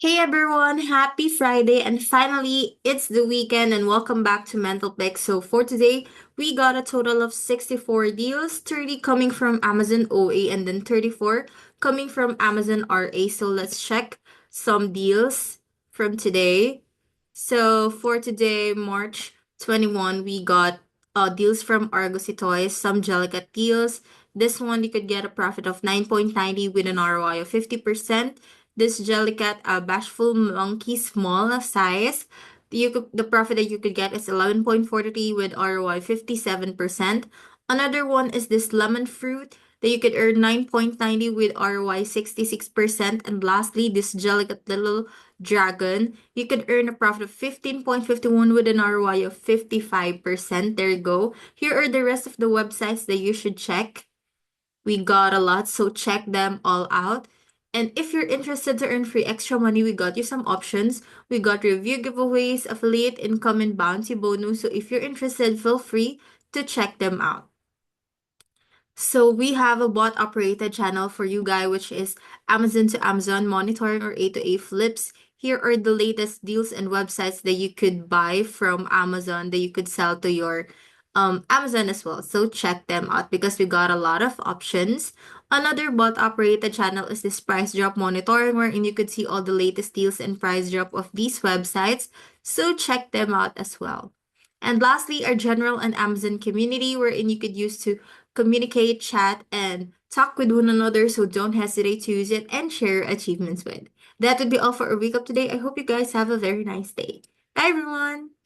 Hey everyone, happy Friday, and finally it's the weekend and welcome back to Mental Pick. So for today, we got a total of 64 deals, 30 coming from Amazon OA and then 34 coming from Amazon RA. So let's check some deals from today. So for today, March 21, we got deals from Argosy Toys, some Jellicat deals. This one you could get a profit of 9.90 with an ROI of 50%. This Jellicat, bashful monkey, small size. The profit that you could get is 11.43 with ROI 57%. Another one is this lemon fruit that you could earn 9.90 with ROI 66%. And lastly, this Jellicat little dragon, you could earn a profit of 15.51 with an ROI of 55%. There you go. Here are the rest of the websites that you should check. We got a lot, so check them all out. And if you're interested to earn free extra money, we got you some options. We got review giveaways, affiliate income, and bounty bonus. So if you're interested, feel free to check them out. So we have a bot operated channel for you guys, which is Amazon to Amazon monitoring or A to A flips. Here are the latest deals and websites that you could buy from Amazon that you could sell to your Amazon as well. So check them out because we got a lot of options. Another bot operated channel is this price drop monitoring wherein you could see all the latest deals and price drop of these websites. So check them out as well. And lastly, our general and Amazon community wherein you could use to communicate, chat, and talk with one another. So don't hesitate to use it and share achievements with. That would be all for our week up today. I hope you guys have a very nice day. Bye, everyone.